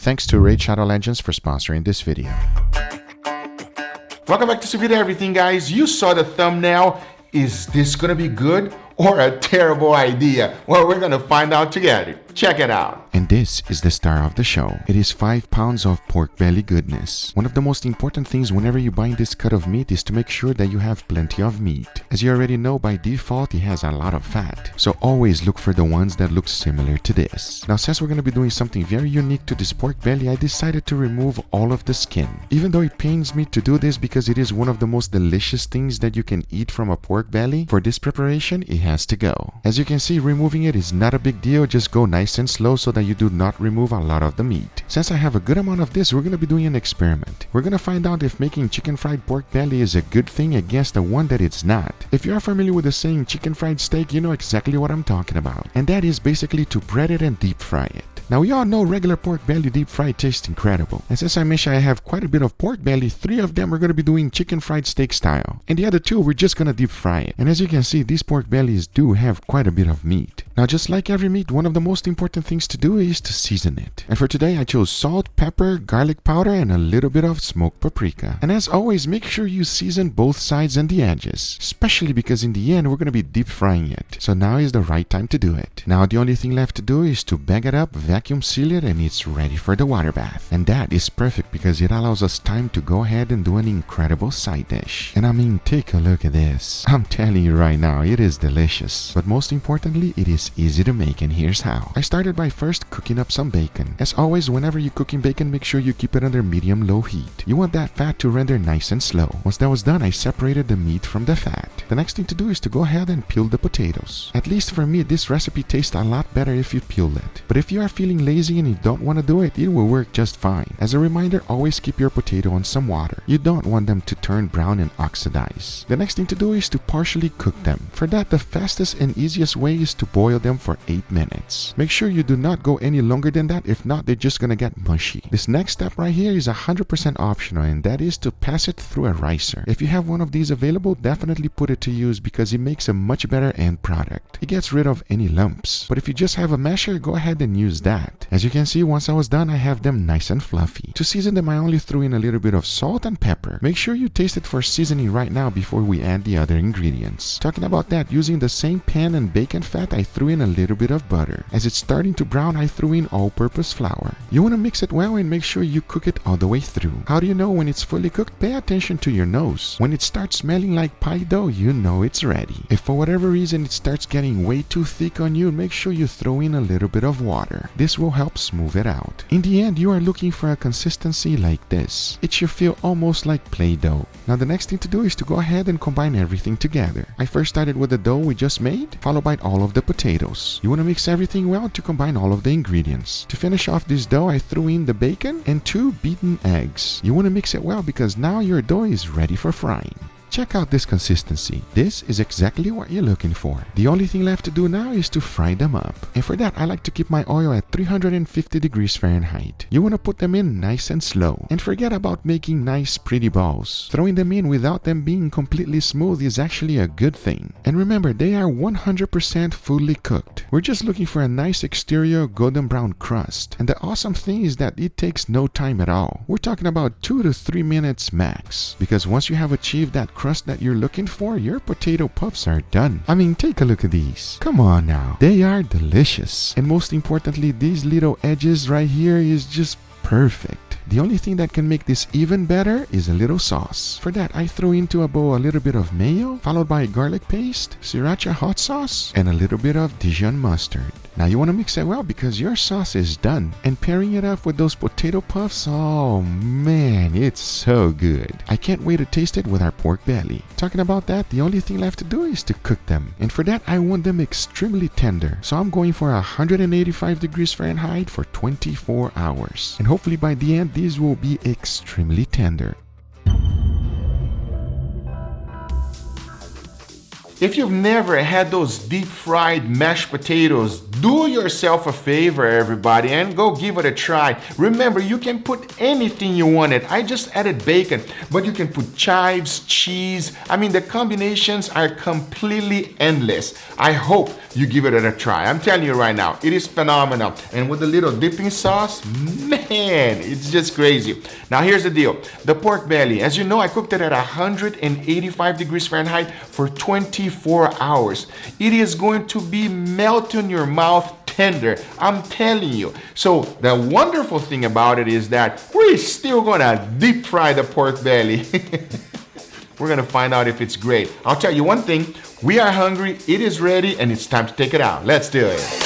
Thanks to Raid Shadow Legends for sponsoring this video. Welcome back to Sous Vide Everything, guys. You saw the thumbnail. Is this gonna be good or a terrible idea? Well, we're gonna find out together. Check it out. And this is the star of the show. It is 5 pounds of pork belly goodness. One of the most important things whenever you buy this cut of meat is to make sure that you have plenty of meat. As you already know, by default, it has a lot of fat. So always look for the ones that look similar to this. Now, since we're going to be doing something very unique to this pork belly, I decided to remove all of the skin. Even though it pains me to do this because it is one of the most delicious things that you can eat from a pork belly, for this preparation, it has to go. As you can see, removing it is not a big deal. Just go nice and slow so that you do not remove a lot of the meat. Since I have a good amount of this, we're going to be doing an experiment. We're going to find out if making chicken fried pork belly is a good thing against the one that it's not. If you are familiar with the saying chicken fried steak, you know exactly what I'm talking about. And that is basically to bread it and deep fry it. Now, we all know regular pork belly deep fried tastes incredible. And since I mentioned I have quite a bit of pork belly, 3 of them are going to be doing chicken fried steak style. And the other 2, we're just going to deep fry it. And as you can see, these pork bellies do have quite a bit of meat. Now, just like every meat, one of the most important things to do is to season it. And for today, I chose salt, pepper, garlic powder, and a little bit of smoked paprika. And as always, make sure you season both sides and the edges, especially because in the end, we're going to be deep frying it. So now is the right time to do it. Now, the only thing left to do is to bag it up, vacuum seal it, and it's ready for the water bath. And that is perfect because it allows us time to go ahead and do an incredible side dish. And I mean, take a look at this. I'm telling you right now, it is delicious. But most importantly, it is easy to make, and here's how. I started by first cooking up some bacon. As always, whenever you're cooking bacon, make sure you keep it under medium-low heat. You want that fat to render nice and slow. Once that was done, I separated the meat from the fat. The next thing to do is to go ahead and peel the potatoes. At least for me, this recipe tastes a lot better if you peel it. But if you are feeling lazy and you don't want to do it, it will work just fine. As a reminder, always keep your potato on some water. You don't want them to turn brown and oxidize. The next thing to do is to partially cook them. For that, the fastest and easiest way is to boil them for 8 minutes. Make sure you do not go any longer than that. If not, they're just gonna get mushy. This next step right here is 100% optional, and that is to pass it through a ricer. If you have one of these available, definitely put it to use because it makes a much better end product. It gets rid of any lumps. But if you just have a masher, go ahead and use that. As you can see, once I was done, I have them nice and fluffy. To season them, I only threw in a little bit of salt and pepper. Make sure you taste it for seasoning right now before we add the other ingredients. Talking about that, using the same pan and bacon fat, I threw in a little bit of butter. As it's starting to brown, I threw in all-purpose flour. You want to mix it well and make sure you cook it all the way through. How do you know when it's fully cooked? Pay attention to your nose. When it starts smelling like pie dough, you know it's ready. If for whatever reason it starts getting way too thick on you, make sure you throw in a little bit of water. This will help smooth it out. In the end, you are looking for a consistency like this. It should feel almost like Play-Doh. Now, the next thing to do is to go ahead and combine everything together. I first started with the dough we just made, followed by all of the potatoes. You want to mix everything well to combine all of the ingredients. To finish off this dough, I threw in the bacon and 2 beaten eggs. You want to mix it well because now your dough is ready for frying. Check out this consistency. This is exactly what you're looking for. The only thing left to do now is to fry them up. And for that, I like to keep my oil at 350 degrees Fahrenheit. You want to put them in nice and slow. And forget about making nice pretty balls. Throwing them in without them being completely smooth is actually a good thing. And remember, they are 100% fully cooked. We're just looking for a nice exterior golden brown crust. And the awesome thing is that it takes no time at all. We're talking about 2 to 3 minutes max. Because once you have achieved that crust that you're looking for, your potato puffs are done. I mean, take a look at these. Come on now. They are delicious. And most importantly, these little edges right here is just perfect. The only thing that can make this even better is a little sauce. For that, I threw into a bowl a little bit of mayo, followed by garlic paste, sriracha hot sauce, and a little bit of Dijon mustard. Now you want to mix it well because your sauce is done. And pairing it up with those potato puffs, oh man, it's so good. I can't wait to taste it with our pork belly. Talking about that, the only thing left to do is to cook them. And for that, I want them extremely tender. So I'm going for 185 degrees Fahrenheit for 24 hours. And hopefully by the end, these will be extremely tender. if you've never had those deep fried mashed potatoes, do yourself a favor, everybody, and go give it a try. Remember, you can put anything you wanted. I just added bacon, but you can put chives, cheese. I mean, the combinations are completely endless. I hope you give it a try. I'm telling you right now, it is phenomenal. And with a little dipping sauce, man, it's just crazy. Now here's the deal. The pork belly, as you know, I cooked it at 185 degrees Fahrenheit for 24 hours. It is going to be melt in your mouth tender, I'm telling you. So the wonderful thing about it is that we're still gonna deep fry the pork belly. We're gonna find out if it's great. I'll tell you one thing, we are hungry, it is ready, and it's time to take it out. Let's do it.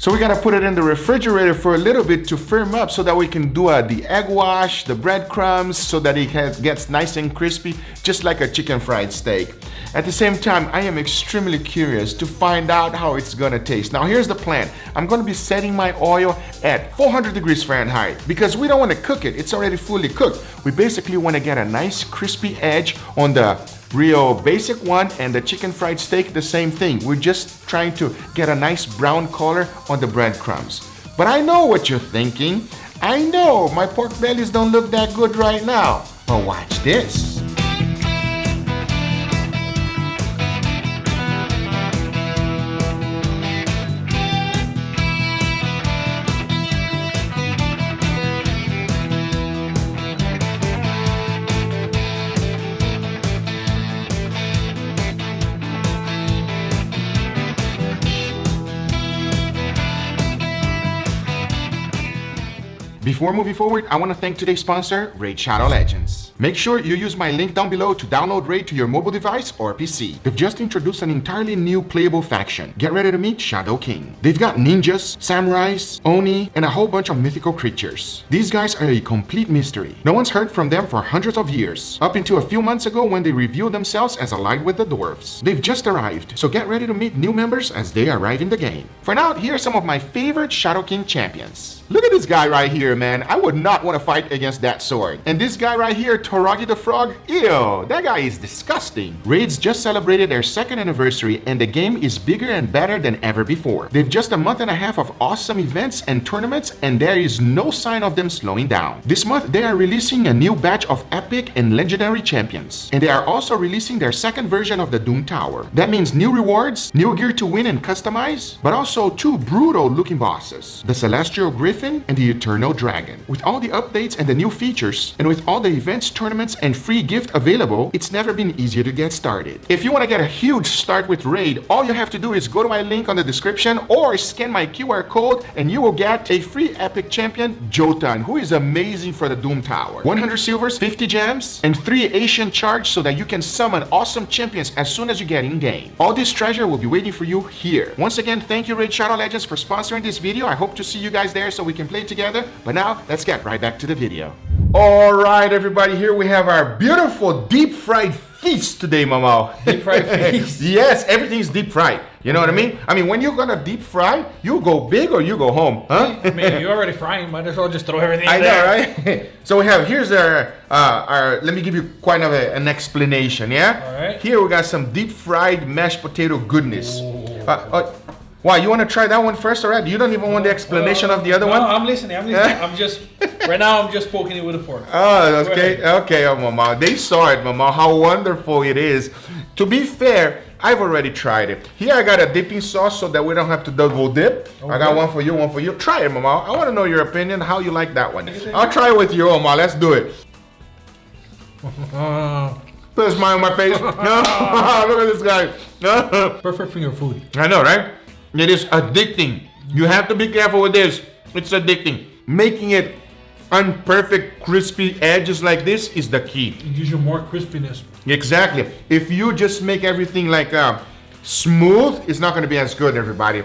So we gotta put it in the refrigerator for a little bit to firm up so that we can do the egg wash, the breadcrumbs, so that it gets nice and crispy, just like a chicken fried steak. At the same time, I am extremely curious to find out how it's gonna taste. Now here's the plan. I'm gonna be setting my oil at 400 degrees Fahrenheit because we don't wanna cook it. It's already fully cooked. We basically wanna get a nice crispy edge on the real basic one, and the chicken fried steak, the same thing. We're just trying to get a nice brown color on the breadcrumbs. But I know what you're thinking. I know my pork bellies don't look that good right now. But watch this. Before moving forward, I want to thank today's sponsor, Raid Shadow Legends. Make sure you use my link down below to download Raid to your mobile device or PC. They've just introduced an entirely new playable faction. Get ready to meet Shadow King. They've got ninjas, samurais, oni, and a whole bunch of mythical creatures. These guys are a complete mystery. No one's heard from them for hundreds of years, up until a few months ago when they revealed themselves as allied with the dwarves. They've just arrived, so get ready to meet new members as they arrive in the game. For now, here are some of my favorite Shadow King champions. Look at this guy right here, man. I would not want to fight against that sword. And this guy right here, Toragi the Frog, ew, that guy is disgusting. Raids just celebrated their 2nd anniversary and the game is bigger and better than ever before. They've just a month and a half of awesome events and tournaments and there is no sign of them slowing down. This month, they are releasing a new batch of epic and legendary champions. And they are also releasing their 2nd version of the Doom Tower. That means new rewards, new gear to win and customize, but also 2 brutal looking bosses, the Celestial Griffin and the Eternal Dragon. With all the updates and the new features, and with all the events, tournaments, and free gift available, it's never been easier to get started. If you want to get a huge start with Raid, all you have to do is go to my link on the description or scan my QR code and you will get a free epic champion, Jotun, who is amazing for the Doom Tower. 100 silvers, 50 gems, and 3 Asian charge so that you can summon awesome champions as soon as you get in game. All this treasure will be waiting for you here. Once again, thank you Raid Shadow Legends for sponsoring this video. I hope to see you guys there so we can play together. But now, let's get right back to the video. All right, everybody, here we have our beautiful deep fried feast today, Mama. Deep fried feast? Yes, everything's deep fried. You know what I mean? I mean, when you're gonna deep fry, you go big or you go home, huh? I mean, you're already frying, might as well just throw everything in there. there. I know, right? So we have, here's our, let me give you quite an explanation, yeah? All right. Here we got some deep fried mashed potato goodness. Why, you want to try that one first, alright? You don't even want the explanation of the other one? No, I'm listening. I'm just, right now I'm just poking it with a fork. Oh, okay, okay, oh, Mama. They saw it, Mama, how wonderful it is. To be fair, I've already tried it. Here I got a dipping sauce so that we don't have to double dip. Okay. I got one for you, one for you. Try it, Mama. I want to know your opinion, how you like that one. I'll try it with you, Mama. Let's do it. Put a smile on my face. Look at this guy. Perfect for your food. I know, right? It is addicting. You have to be careful with this. It's addicting. Making it unperfect, crispy edges like this is the key. It gives you more crispiness. Exactly. If you just make everything like smooth, it's not going to be as good, everybody.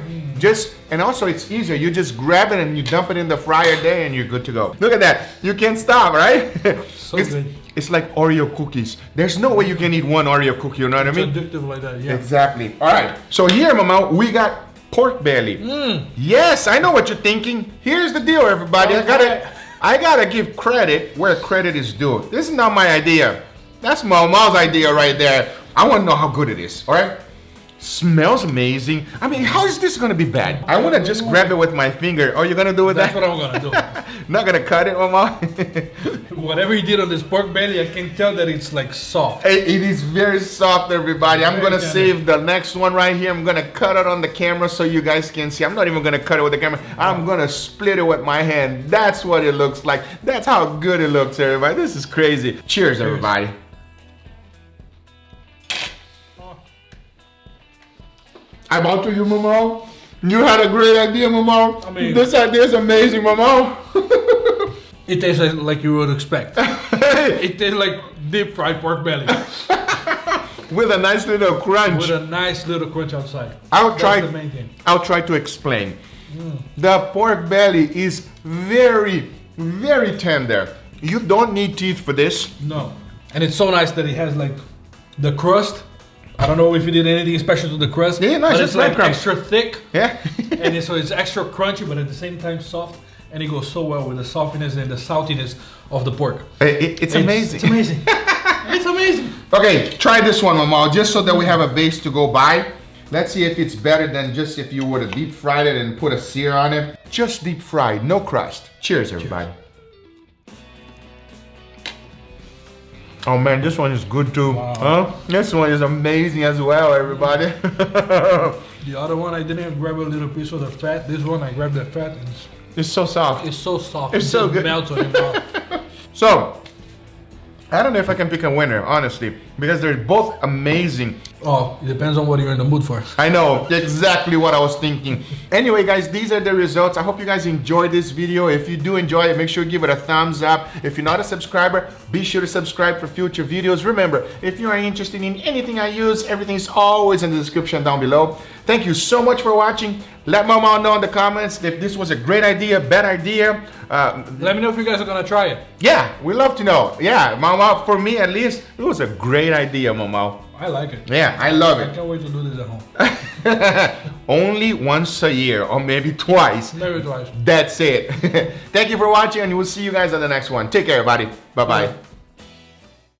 And also it's easier. You just grab it and you dump it in the fryer there and you're good to go. Look at that. You can't stop, right? So good. It's like Oreo cookies. There's no way you can eat one Oreo cookie, you know what I mean? It's addictive like that, yeah. Exactly. All right. So here, Mama, we got pork belly. Yes, I know what you're thinking. Here's the deal, everybody. I gotta give credit where credit is due. This is not my idea. That's Mama's idea right there. I want to know how good it is. All right. Smells amazing. I mean, how is this gonna be bad? I want to just grab it with my finger. Oh, you're gonna do it? That's what I'm gonna do. Not gonna cut it, Mama. Whatever you did on this pork belly, I can tell that it's like soft. It is very soft, everybody. I'm gonna save the next one right here. I'm gonna cut it on the camera so you guys can see. I'm not even gonna cut it with the camera. I'm gonna split it with my hand. That's what it looks like. That's how good it looks, everybody. This is crazy. Cheers, everybody. I'm out to you, Mama. You had a great idea, Mama. I mean, this idea is amazing, Mama. It tastes like you would expect. It tastes like deep fried pork belly. With a nice little crunch. With a nice little crunch outside. That's the main thing. I'll try to explain. The pork belly is very, very tender. You don't need teeth for this. No. And it's so nice that it has like the crust. I don't know if you did anything special to the crust. Yeah, nice. But it's like extra thick. Yeah. And so it's extra crunchy, but at the same time soft. And it goes so well with the softness and the saltiness of the pork. It's amazing. It's amazing. It's amazing. Okay, try this one, Mama, just so that we have a base to go by. Let's see if it's better than just if you were to deep fry it and put a sear on it. Just deep fried, no crust. Cheers, everybody. Cheers. Oh man, this one is good too. Wow. Huh? This one is amazing as well, everybody. The other one, I didn't grab a little piece of the fat. This one, I grabbed the fat. And it's so soft. It's so soft. It's so good. Melts on your mouth. So, I don't know if I can pick a winner, honestly, because they're both amazing. Oh, it depends on what you're in the mood for. I know, exactly what I was thinking. Anyway, guys, these are the results. I hope you guys enjoyed this video. If you do enjoy it, make sure you give it a thumbs up. If you're not a subscriber, be sure to subscribe for future videos. Remember, if you are interested in anything I use, everything is always in the description down below. Thank you so much for watching. Let Mama know in the comments if this was a great idea, bad idea. Let me know if you guys are gonna try it. Yeah, we love to know. Yeah, Mama, for me at least, it was a great idea, Mama. I like it. Yeah, I love it. I can't wait to do this at home. Only once a year, or maybe twice. Maybe twice. That's it. Thank you for watching, and we'll see you guys on the next one. Take care, everybody. Bye-bye.